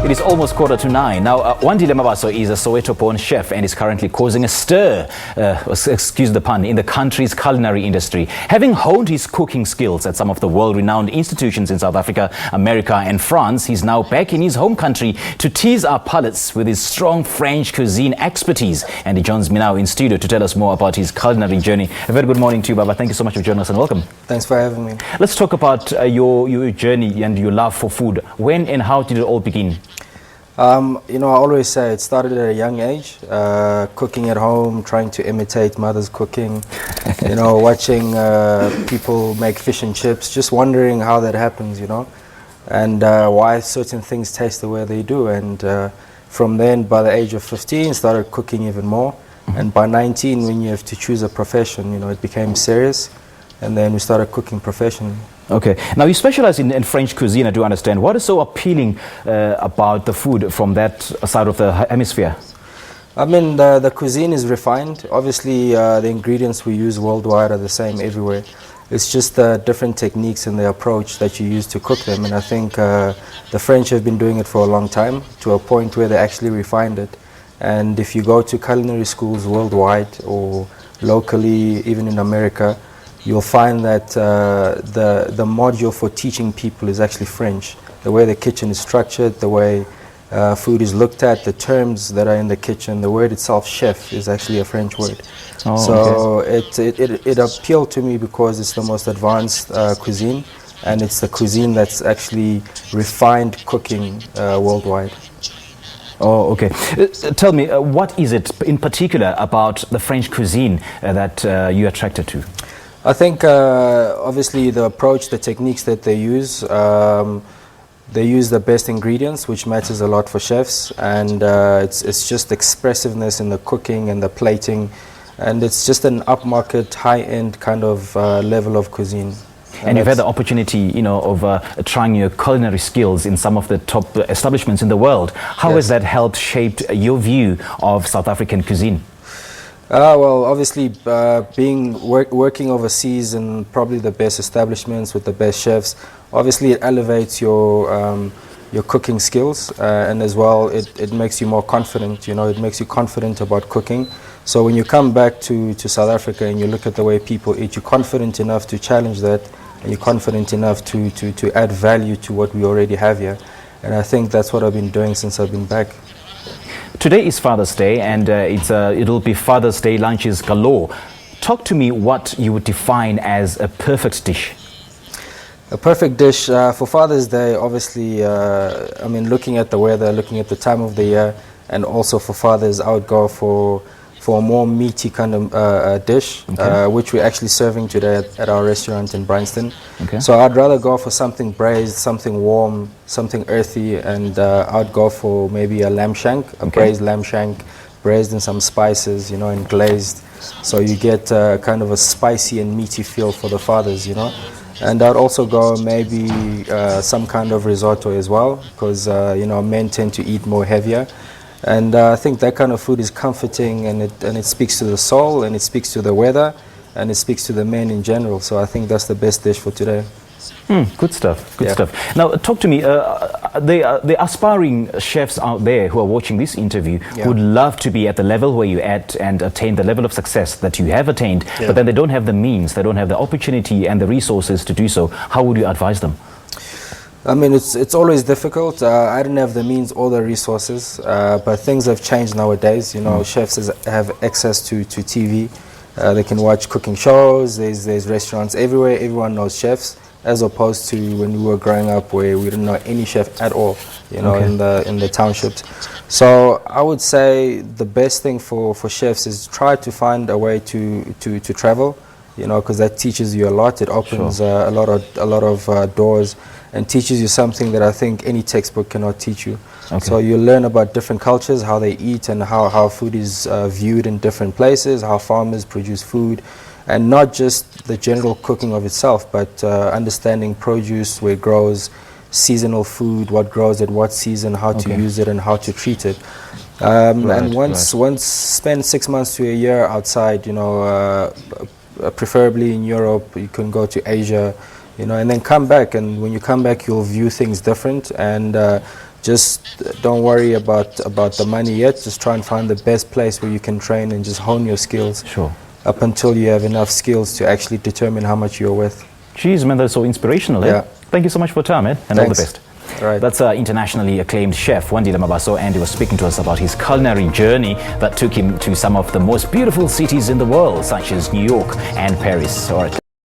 It is almost 9:15. Now, Wandile Mabaso is a Soweto-born chef and is currently causing a stir, excuse the pun, in the country's culinary industry. Having honed his cooking skills at some of the world-renowned institutions in South Africa, America and France, he's now back in his home country to tease our palates with his strong French cuisine expertise. And he joins me now in studio to tell us more about his culinary journey. A very good morning to you, Baba. Thank you so much for joining us and welcome. Thanks for having me. Let's talk about your journey and your love for food. When and how did it all begin? I always say it started at a young age, cooking at home, trying to imitate mother's cooking, watching people make fish and chips, just wondering how that happens, and why certain things taste the way they do. And from then, by the age of 15, started cooking even more. And by 19, when you have to choose a profession, it became serious. And then we started cooking professionally. Okay. Now, you specialize in French cuisine, I do understand. What is so appealing about the food from that side of the hemisphere? I mean, the cuisine is refined. Obviously, the ingredients we use worldwide are the same everywhere. It's just different techniques and the approach that you use to cook them. And I think the French have been doing it for a long time, to a point where they actually refined it. And if you go to culinary schools worldwide or locally, even in America, you'll find that the module for teaching people is actually French. The way the kitchen is structured, the way food is looked at, the terms that are in the kitchen, the word itself, chef, is actually a French word. Oh, so okay. it appealed to me because it's the most advanced cuisine, and it's the cuisine that's actually refined cooking worldwide. Oh, okay. Tell me, what is it in particular about the French cuisine that you're attracted to? I think obviously the approach, the techniques that they use the best ingredients, which matters a lot for chefs, and it's just expressiveness in the cooking and the plating, and it's just an upmarket, high-end kind of level of cuisine. And you've had the opportunity, of trying your culinary skills in some of the top establishments in the world. How has that helped shape your view of South African cuisine? Well, obviously, working overseas in probably the best establishments with the best chefs, obviously it elevates your cooking skills, and as well it makes you more confident. It makes you confident about cooking. So when you come back to South Africa and you look at the way people eat, you're confident enough to challenge that, and you're confident enough to add value to what we already have here. And I think that's what I've been doing since I've been back. Today is Father's Day, and it'll be Father's Day lunches galore. Talk to me what you would define as a perfect dish. A perfect dish for Father's Day, obviously, looking at the weather, looking at the time of the year, and also for fathers, I would go for a more meaty kind of dish, okay, which we're actually serving today at our restaurant in Bryanston. Okay. So I'd rather go for something braised, something warm, something earthy, and I'd go for maybe a lamb shank, a braised lamb shank, braised in some spices, and glazed. So you get kind of a spicy and meaty feel for the fathers, And I'd also go maybe some kind of risotto as well, because, men tend to eat more heavier. And I think that kind of food is comforting, and it speaks to the soul, and it speaks to the weather, and it speaks to the men in general. So I think that's the best dish for today. Good stuff. Good stuff. Now, talk to me. The aspiring chefs out there who are watching this interview would love to be at the level where you're at and attain the level of success that you have attained, but then they don't have the means, they don't have the opportunity and the resources to do so. How would you advise them? I mean, it's always difficult. I didn't have the means or the resources, but things have changed nowadays. Chefs have access to TV. They can watch cooking shows. There's restaurants everywhere. Everyone knows chefs, as opposed to when we were growing up where we didn't know any chef at all, in the townships. So I would say the best thing for chefs is try to find a way to travel, because that teaches you a lot. It opens a lot of doors, and teaches you something that I think any textbook cannot teach you. Okay. So you learn about different cultures, how they eat, and how food is viewed in different places, how farmers produce food, and not just the general cooking of itself, but understanding produce, where it grows, seasonal food, what grows at what season, how to use it, and how to treat it. And once spend 6 months to a year outside, preferably in Europe, you can go to Asia, and then come back. And when you come back, you'll view things different. And just don't worry about the money yet. Just try and find the best place where you can train and just hone your skills. Sure. Up until you have enough skills to actually determine how much you're worth. Geez, man, that's so inspirational. Yeah. Thank you so much for your time, man, and Thanks. all the best. Right. That's internationally acclaimed chef Wandile Mabaso, and he was speaking to us about his culinary journey that took him to some of the most beautiful cities in the world, such as New York and Paris. All right.